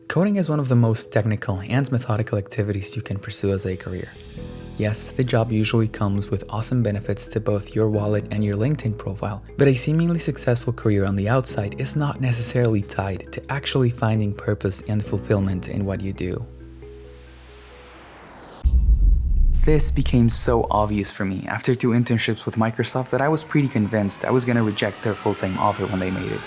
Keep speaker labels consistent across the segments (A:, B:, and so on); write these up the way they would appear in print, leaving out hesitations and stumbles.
A: Coding is one of the most technical and methodical activities you can pursue as a career. Yes, the job usually comes with awesome benefits to both your wallet and your LinkedIn profile, but a seemingly successful career on the outside is not necessarily tied to actually finding purpose and fulfillment in what you do. This became so obvious for me after 2 internships with Microsoft that I was pretty convinced I was going to reject their full-time offer when they made it.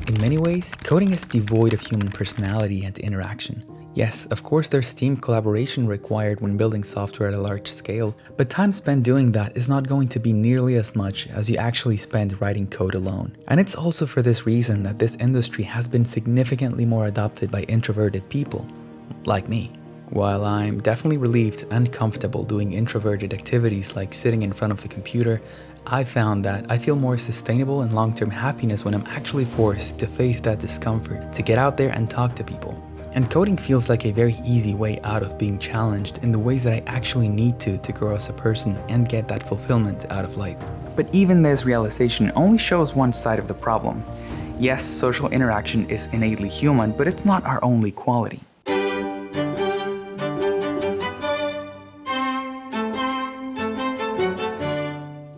A: In many ways, coding is devoid of human personality and interaction. Yes, of course there's team collaboration required when building software at a large scale, but time spent doing that is not going to be nearly as much as you actually spend writing code alone. And it's also for this reason that this industry has been significantly more adopted by introverted people, like me. While I'm definitely relieved and comfortable doing introverted activities like sitting in front of the computer, I found that I feel more sustainable and long-term happiness when I'm actually forced to face that discomfort, to get out there and talk to people. And coding feels like a very easy way out of being challenged in the ways that I actually need to grow as a person and get that fulfillment out of life. But even this realization only shows one side of the problem. Yes, social interaction is innately human, but it's not our only quality.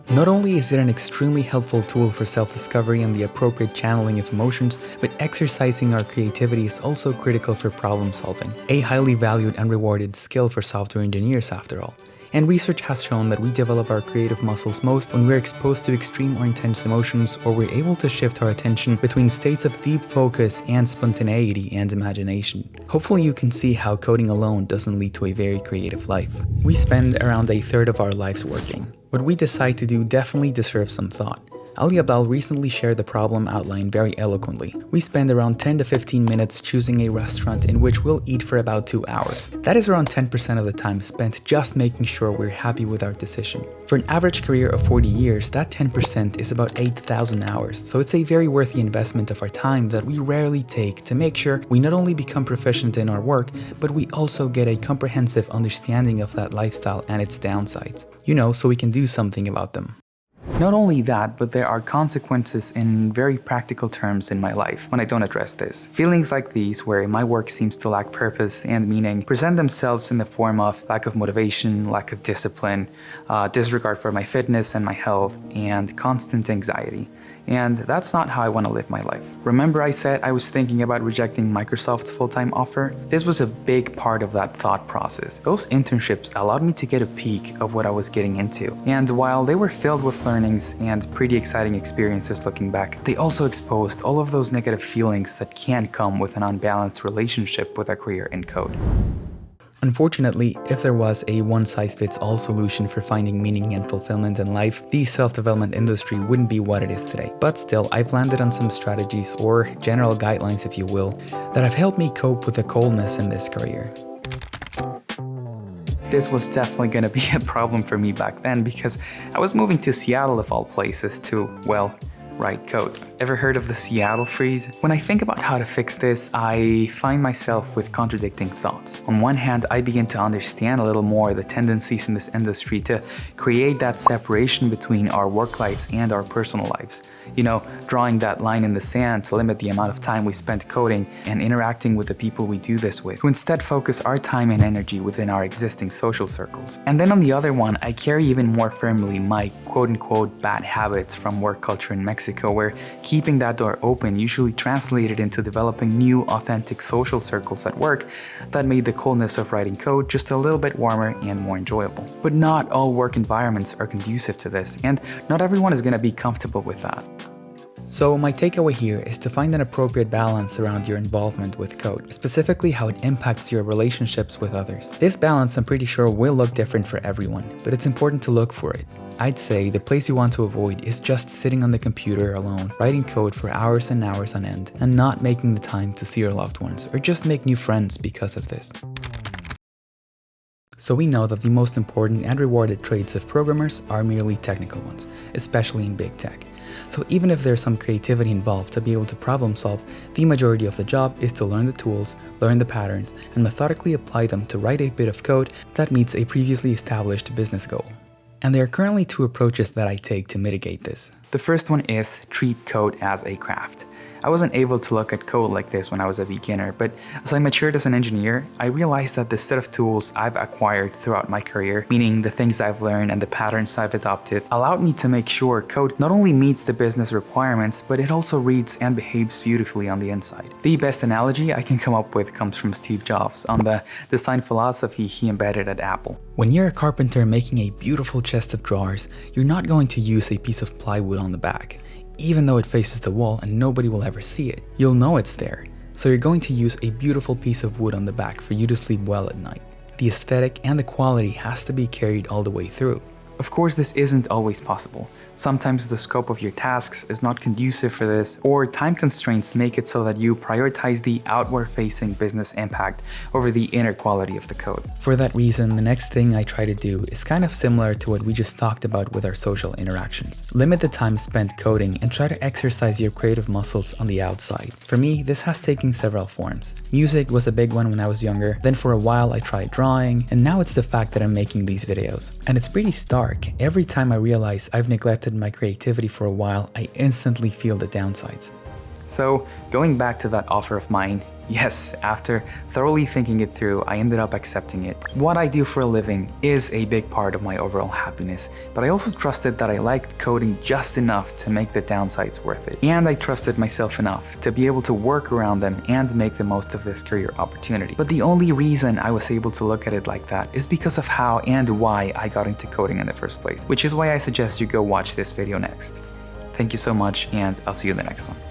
A: Not only is it an extremely helpful tool for self-discovery and the appropriate channeling of emotions, but exercising our creativity is also critical for problem solving, a highly valued and rewarded skill for software engineers after all. And research has shown that we develop our creative muscles most when we're exposed to extreme or intense emotions, or we're able to shift our attention between states of deep focus and spontaneity and imagination. Hopefully you can see how coding alone doesn't lead to a very creative life. We spend around a third of our lives working. What we decide to do definitely deserves some thought. Ali Abdal recently shared the problem outline very eloquently. We spend around 10 to 15 minutes choosing a restaurant in which we'll eat for about 2 hours. That is around 10% of the time spent just making sure we're happy with our decision. For an average career of 40 years, that 10% is about 8,000 hours, so it's a very worthy investment of our time that we rarely take to make sure we not only become proficient in our work, but we also get a comprehensive understanding of that lifestyle and its downsides. So we can do something about them. Not only that, but there are consequences in very practical terms in my life when I don't address this. Feelings like these, where my work seems to lack purpose and meaning, present themselves in the form of lack of motivation, lack of discipline, disregard for my fitness and my health, and constant anxiety. And that's not how I want to live my life. Remember I said I was thinking about rejecting Microsoft's full-time offer? This was a big part of that thought process. Those internships allowed me to get a peek of what I was getting into. And while they were filled with learnings and pretty exciting experiences looking back, they also exposed all of those negative feelings that can come with an unbalanced relationship with a career in code. Unfortunately, if there was a one-size-fits-all solution for finding meaning and fulfillment in life, the self-development industry wouldn't be what it is today. But still, I've landed on some strategies, or general guidelines if you will, that have helped me cope with the coldness in this career. This was definitely gonna be a problem for me back then because I was moving to Seattle of all places to, write code. Ever heard of the Seattle freeze? When I think about how to fix this, I find myself with contradicting thoughts. On one hand, I begin to understand a little more the tendencies in this industry to create that separation between our work lives and our personal lives. Drawing that line in the sand to limit the amount of time we spend coding and interacting with the people we do this with, to instead focus our time and energy within our existing social circles. And then on the other one, I carry even more firmly my quote-unquote bad habits from work culture in Mexico, where keeping that door open usually translated into developing new, authentic social circles at work that made the coldness of writing code just a little bit warmer and more enjoyable. But not all work environments are conducive to this, and not everyone is going to be comfortable with that. So my takeaway here is to find an appropriate balance around your involvement with code, specifically how it impacts your relationships with others. This balance, I'm pretty sure, will look different for everyone, but it's important to look for it. I'd say the place you want to avoid is just sitting on the computer alone, writing code for hours and hours on end, and not making the time to see your loved ones or just make new friends because of this. So we know that the most important and rewarded traits of programmers are merely technical ones, especially in big tech. So even if there's some creativity involved to be able to problem solve, the majority of the job is to learn the tools, learn the patterns, and methodically apply them to write a bit of code that meets a previously established business goal. And there are currently 2 approaches that I take to mitigate this. The first one is treat code as a craft. I wasn't able to look at code like this when I was a beginner, but as I matured as an engineer, I realized that the set of tools I've acquired throughout my career, meaning the things I've learned and the patterns I've adopted, allowed me to make sure code not only meets the business requirements, but it also reads and behaves beautifully on the inside. The best analogy I can come up with comes from Steve Jobs on the design philosophy he embedded at Apple. When you're a carpenter making a beautiful chest of drawers, you're not going to use a piece of plywood on the back, even though it faces the wall and nobody will ever see it. You'll know it's there, so you're going to use a beautiful piece of wood on the back for you to sleep well at night. The aesthetic and the quality has to be carried all the way through. Of course, this isn't always possible. Sometimes the scope of your tasks is not conducive for this, or time constraints make it so that you prioritize the outward-facing business impact over the inner quality of the code. For that reason, the next thing I try to do is kind of similar to what we just talked about with our social interactions. Limit the time spent coding and try to exercise your creative muscles on the outside. For me, this has taken several forms. Music was a big one when I was younger, then for a while I tried drawing, and now it's the fact that I'm making these videos. And it's pretty stark. Every time I realize I've neglected my creativity for a while, I instantly feel the downsides. So, going back to that offer of mine, yes, after thoroughly thinking it through, I ended up accepting it. What I do for a living is a big part of my overall happiness, but I also trusted that I liked coding just enough to make the downsides worth it. And I trusted myself enough to be able to work around them and make the most of this career opportunity. But the only reason I was able to look at it like that is because of how and why I got into coding in the first place, which is why I suggest you go watch this video next. Thank you so much, and I'll see you in the next one.